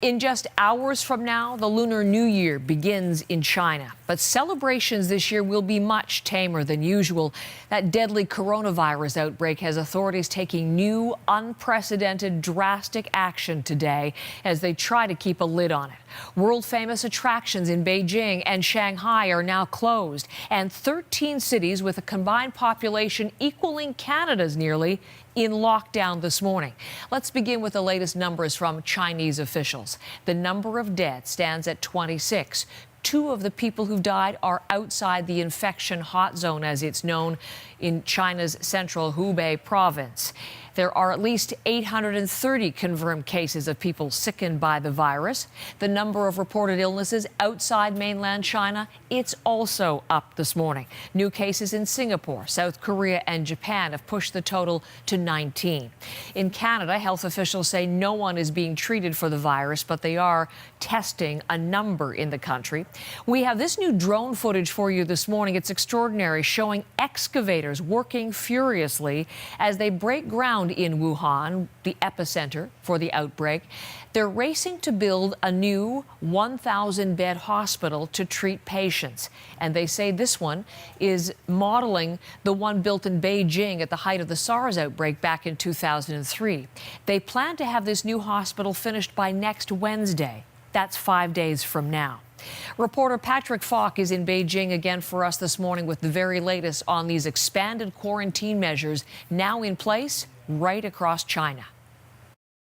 In just hours from now, the Lunar New Year begins in China. But celebrations this year will be much tamer than usual. That deadly coronavirus outbreak has authorities taking new, unprecedented, drastic action today as they try to keep a lid on it. World-famous attractions in Beijing and Shanghai are now closed, and 13 cities with a combined population equaling Canada's nearly in lockdown this morning. Let's begin with the latest numbers from Chinese officials. The number of dead stands at 26. Two of the people who died are outside the infection hot zone, as it's known, in China's central Hubei province. There are at least 830 confirmed cases of people sickened by the virus. The number of reported illnesses outside mainland China, it's also up this morning. New cases in Singapore, South Korea and Japan have pushed the total to 19. In Canada, health officials say no one is being treated for the virus, but they are testing a number in the country. We have this new drone footage for you this morning. It's extraordinary, showing excavators working furiously as they break ground in Wuhan, the epicenter for the outbreak. They're racing to build a new 1,000-bed hospital to treat patients. And they say this one is modeling the one built in Beijing at the height of the SARS outbreak back in 2003. They plan to have this new hospital finished by next Wednesday. That's 5 days from now. Reporter Patrick Falk is in Beijing again for us this morning with the very latest on these expanded quarantine measures now in place right across China.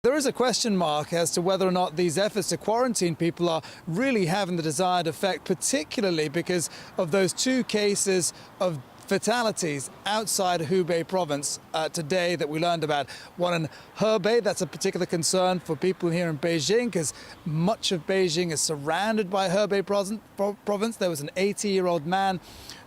There is a question mark as to whether or not these efforts to quarantine people are really having the desired effect, particularly because of those two cases of fatalities outside Hubei province today that we learned about. One in Hebei, that's a particular concern for people here in Beijing because much of Beijing is surrounded by Hebei province. There was an 80-year-old man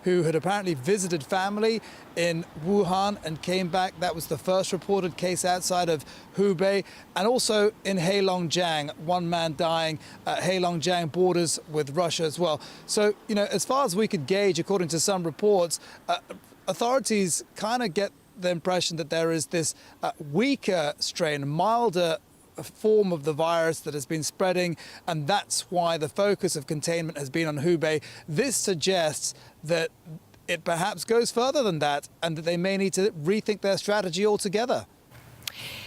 who had apparently visited family in Wuhan and came back. That was the first reported case outside of Hubei. And also in Heilongjiang, one man dying. Heilongjiang borders with Russia as well. So, you know, as far as we could gauge, according to some reports, authorities kind of get the impression that there is this weaker strain, milder form of the virus that has been spreading, and that's why the focus of containment has been on Hubei. This suggests that it perhaps goes further than that and that they may need to rethink their strategy altogether.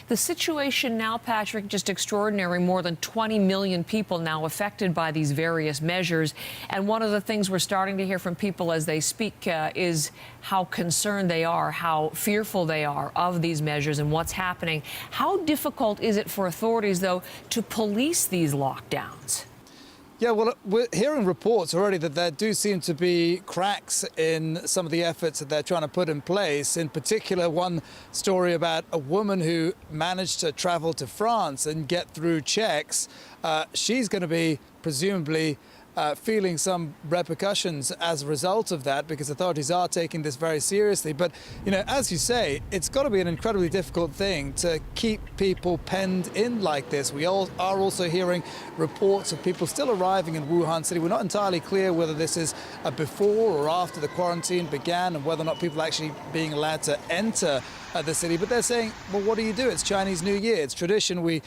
The situation now, Patrick, just extraordinary. More than 20 million people now affected by these various measures. And one of the things we're starting to hear from people as they speak is how concerned they are, how fearful they are of these measures and what's happening. How difficult is it for authorities, though, to police these lockdowns? Yeah, well, we're hearing reports already that there do seem to be cracks in some of the efforts that they're trying to put in place. In particular, one story about a woman who managed to travel to France and get through checks. She's going to be presumably feeling some repercussions as a result of that, because authorities are taking this very seriously. But, you know, as you say, it's got to be an incredibly difficult thing to keep people penned in like this. We all are also hearing reports of people still arriving in Wuhan City. We're not entirely clear whether this is before or after the quarantine began and whether or not people are actually being allowed to enter the city. But they're saying, well, what do you do? It's Chinese New Year. It's tradition. We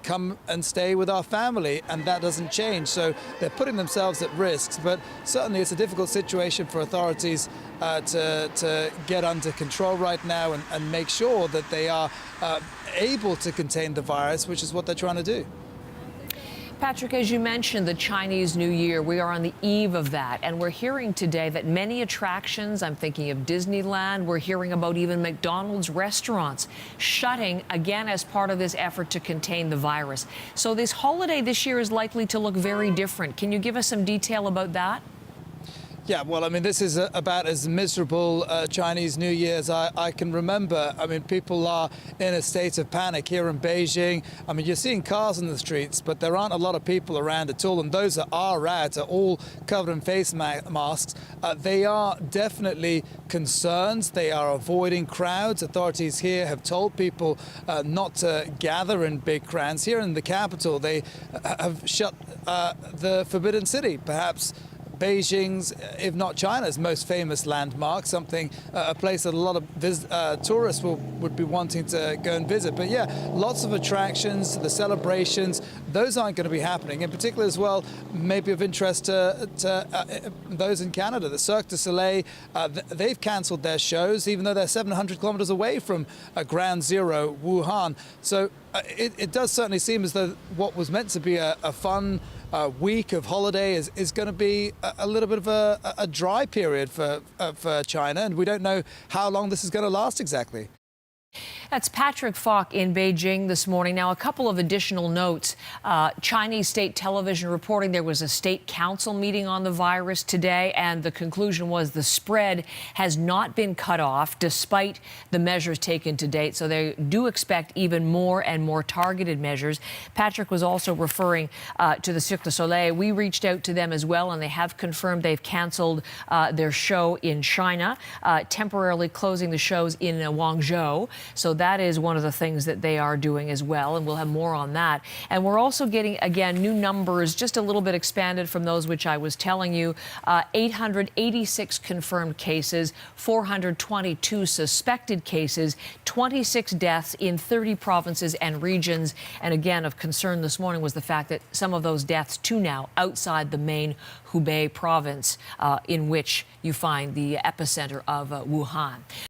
come and stay with our family, and that doesn't change. So they're putting themselves at risk. But certainly it's a difficult situation for authorities to get under control right now and make sure that they are able to contain the virus, which is what they're trying to do. Patrick, as you mentioned, the Chinese New Year, we are on the eve of that. And we're hearing today that many attractions, I'm thinking of Disneyland, we're hearing about even McDonald's restaurants shutting again as part of this effort to contain the virus. So this holiday this year is likely to look very different. Can you give us some detail about that? Yeah, well, I mean, this is about as miserable Chinese New Year as I can remember. I mean, people are in a state of panic here in Beijing. I mean, you're seeing cars in the streets, but there aren't a lot of people around at all. And those that are out are all covered in face masks. They are definitely concerned. They are avoiding crowds. Authorities here have told people not to gather in big crowds. Here in the capital, they have shut the Forbidden City, perhaps Beijing's, if not China's, most famous landmark, a place that a lot of tourists would be wanting to go and visit. But yeah, lots of attractions, the celebrations, those aren't going to be happening. In particular as well, maybe of interest to those in Canada. The Cirque du Soleil, they've cancelled their shows, even though they're 700 kilometers away from Ground Zero, Wuhan. So it does certainly seem as though what was meant to be a fun week of holiday is going to be a little bit of a dry period for China, and we don't know how long this is going to last exactly. That's Patrick Falk in Beijing this morning. Now, a couple of additional notes. Chinese state television reporting there was a state council meeting on the virus today, and the conclusion was the spread has not been cut off despite the measures taken to date. So they do expect even more and more targeted measures. Patrick was also referring to the Cirque du Soleil. We reached out to them as well, and they have confirmed they've canceled their show in China, temporarily closing the shows in Guangzhou. So that is one of the things that they are doing as well, and we'll have more on that. And we're also getting, again, new numbers, just a little bit expanded from those which I was telling you. 886 confirmed cases, 422 suspected cases, 26 deaths in 30 provinces and regions. And again, of concern this morning was the fact that some of those deaths, too, now outside the main Hubei province, in which you find the epicenter of Wuhan.